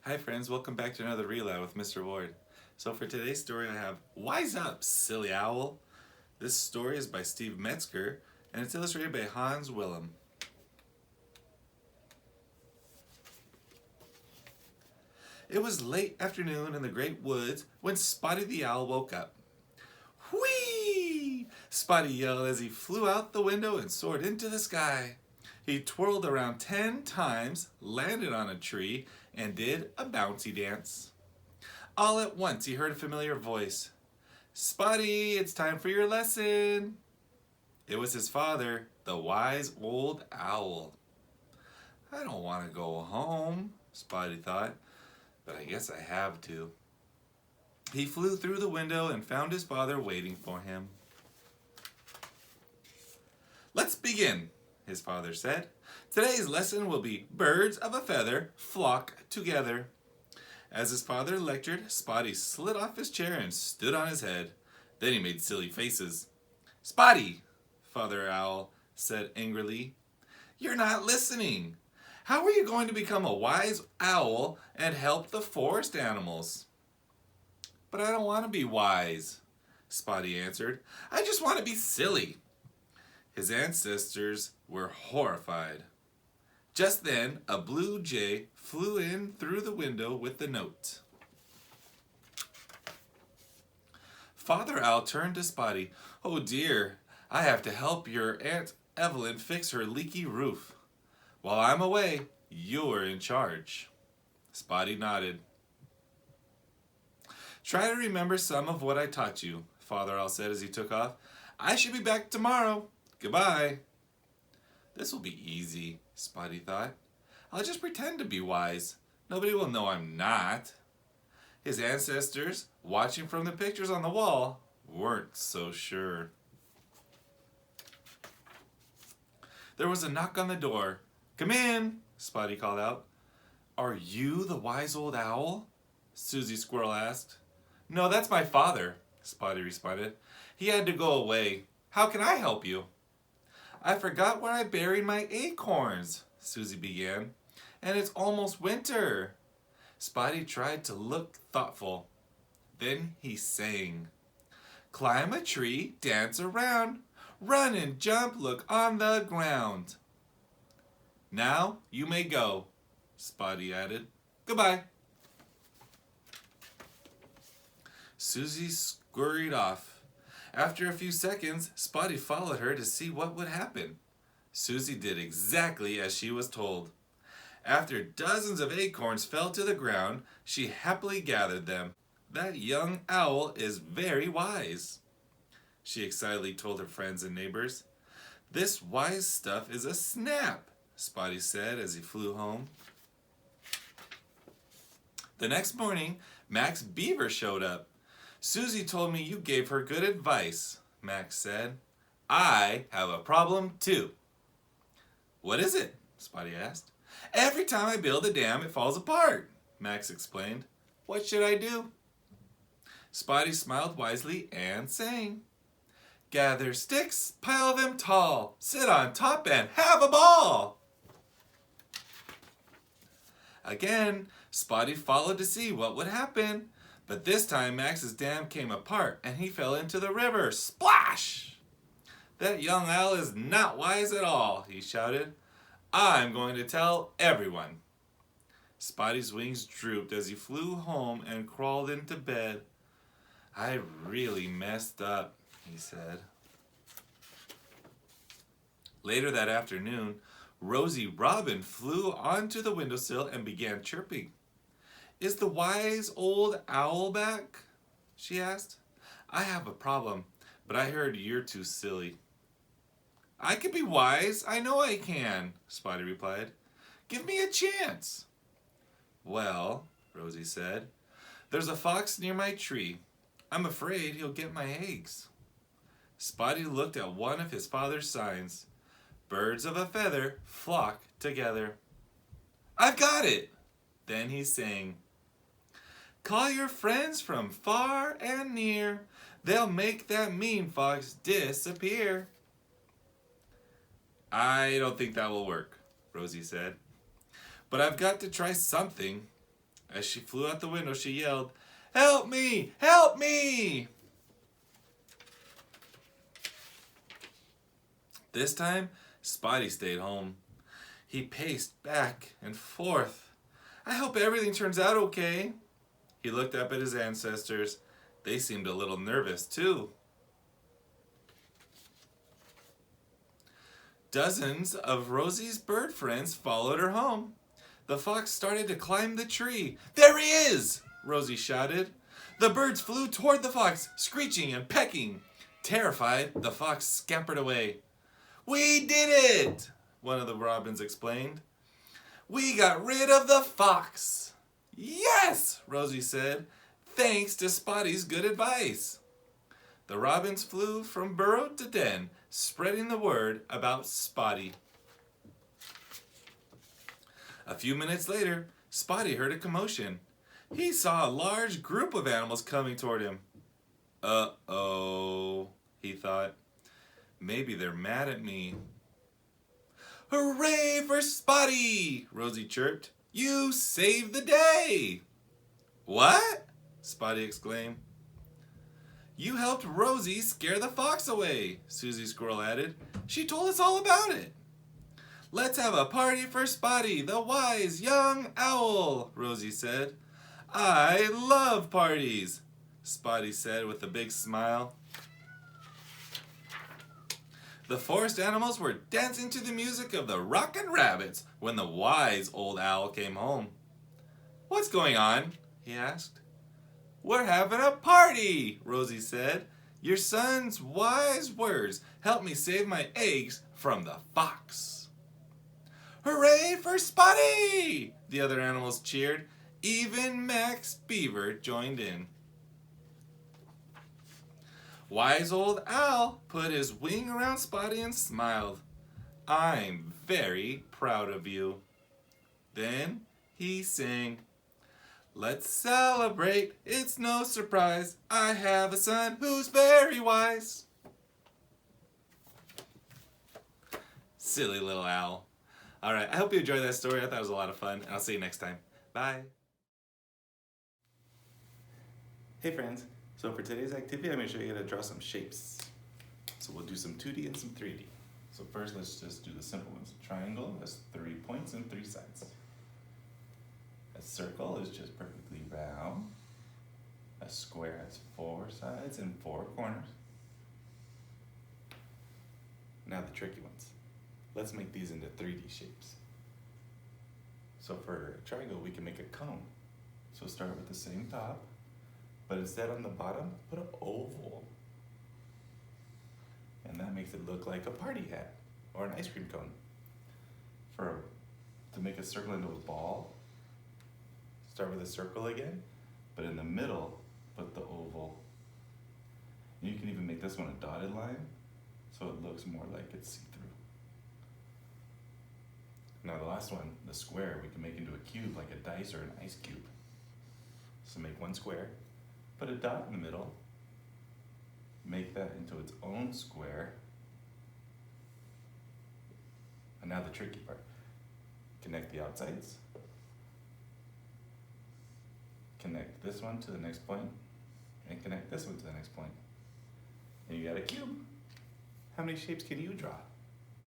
Hi friends, welcome back to another Reload with Mr. Ward. So for today's story I have Wise Up, Silly Owl. This story is by Steve Metzger and it's illustrated by Hans Willem. It was late afternoon in the great woods when Spotty the Owl woke up. Whee! Spotty yelled as he flew out the window and soared into the sky. He twirled around 10 times, landed on a tree, and did a bouncy dance. All at once he heard a familiar voice. Spotty, it's time for your lesson. It was his father, the wise old owl. I don't want to go home, Spotty thought, but I guess I have to. He flew through the window and found his father waiting for him. Let's begin, his father said. Today's lesson will be birds of a feather flock together. As his father lectured, Spotty slid off his chair and stood on his head. Then he made silly faces. Spotty, Father Owl said angrily, you're not listening. How are you going to become a wise owl and help the forest animals? But I don't want to be wise, Spotty answered. I just want to be silly. His ancestors were horrified. Just then, a blue jay flew in through the window with the note. Father Owl turned to Spotty. Oh dear, I have to help your Aunt Evelyn fix her leaky roof. While I'm away, you're in charge. Spotty nodded. Try to remember some of what I taught you, Father Owl said as he took off. I should be back tomorrow. Goodbye. This will be easy, Spotty thought. I'll just pretend to be wise. Nobody will know I'm not. His ancestors, watching from the pictures on the wall, weren't so sure. There was a knock on the door. Come in, Spotty called out. Are you the wise old owl? Susie Squirrel asked. No, that's my father, Spotty responded. He had to go away. How can I help you? I forgot where I buried my acorns, Susie began, and it's almost winter. Spotty tried to look thoughtful. Then he sang. Climb a tree, dance around, run and jump, look on the ground. Now you may go, Spotty added. Goodbye. Susie scurried off. After a few seconds, Spotty followed her to see what would happen. Susie did exactly as she was told. After dozens of acorns fell to the ground, she happily gathered them. That young owl is very wise, she excitedly told her friends and neighbors. This wise stuff is a snap, Spotty said as he flew home. The next morning, Max Beaver showed up. Susie told me you gave her good advice, Max said. I have a problem too. What is it? Spotty asked. Every time I build a dam, it falls apart, Max explained. What should I do? Spotty smiled wisely and sang. Gather sticks, pile them tall, sit on top and have a ball. Again, Spotty followed to see what would happen. But this time Max's dam came apart and he fell into the river. Splash! That young owl is not wise at all, he shouted. I'm going to tell everyone. Spotty's wings drooped as he flew home and crawled into bed. I really messed up, he said. Later that afternoon, Rosie Robin flew onto the windowsill and began chirping. Is the wise old owl back? She asked. I have a problem, but I heard you're too silly. I can be wise. I know I can, Spotty replied. Give me a chance. Well, Rosie said, there's a fox near my tree. I'm afraid he'll get my eggs. Spotty looked at one of his father's signs. Birds of a feather flock together. I've got it. Then he sang. Call your friends from far and near. They'll make that mean fox disappear. I don't think that will work, Rosie said. But I've got to try something. As she flew out the window, she yelled, "Help me! Help me!" This time, Spotty stayed home. He paced back and forth. "I hope everything turns out okay." He looked up at his ancestors. They seemed a little nervous, too. Dozens of Rosie's bird friends followed her home. The fox started to climb the tree. "There he is!" Rosie shouted. The birds flew toward the fox, screeching and pecking. Terrified, the fox scampered away. "We did it!" one of the robins explained. "We got rid of the fox." "Yes!" Rosie said, "thanks to Spotty's good advice." The robins flew from burrow to den, spreading the word about Spotty. A few minutes later, Spotty heard a commotion. He saw a large group of animals coming toward him. Uh-oh, he thought. Maybe they're mad at me. "Hooray for Spotty!" Rosie chirped. "You saved the day!" "What?" Spotty exclaimed. "You helped Rosie scare the fox away," Susie Squirrel added. "She told us all about it." "Let's have a party for Spotty, the wise young owl," Rosie said. "I love parties," Spotty said with a big smile. The forest animals were dancing to the music of the Rockin' Rabbits when the wise old owl came home. "What's going on?" he asked. "We're having a party," Rosie said. "Your son's wise words helped me save my eggs from the fox." "Hooray for Spotty!" the other animals cheered. Even Max Beaver joined in. Wise old owl put his wing around Spotty and smiled. "I'm very proud of you." Then he sang, "Let's celebrate, it's no surprise. I have a son who's very wise." Silly little owl. All right, I hope you enjoyed that story. I thought it was a lot of fun, and I'll see you next time. Bye. Hey friends, so for today's activity, I'm going to show you how to draw some shapes. So we'll do some 2D and some 3D. So first, let's just do the simple ones. A triangle has 3 points and 3 sides. A circle is just perfectly round. A square has 4 sides and 4 corners. Now the tricky ones. Let's make these into 3D shapes. So for a triangle, we can make a cone. So start with the same top, but instead on the bottom, put an oval. And that makes it look like a party hat or an ice cream cone. To make a circle into a ball, start with a circle again, but in the middle, put the oval. And you can even make this one a dotted line, so it looks more like it's see-through. Now the last one, the square, we can make into a cube like a dice or an ice cube. So make one square, put a dot in the middle, make that into its own square. And now the tricky part. Connect the outsides. Connect this one to the next point, and connect this one to the next point. And you got a cube. How many shapes can you draw?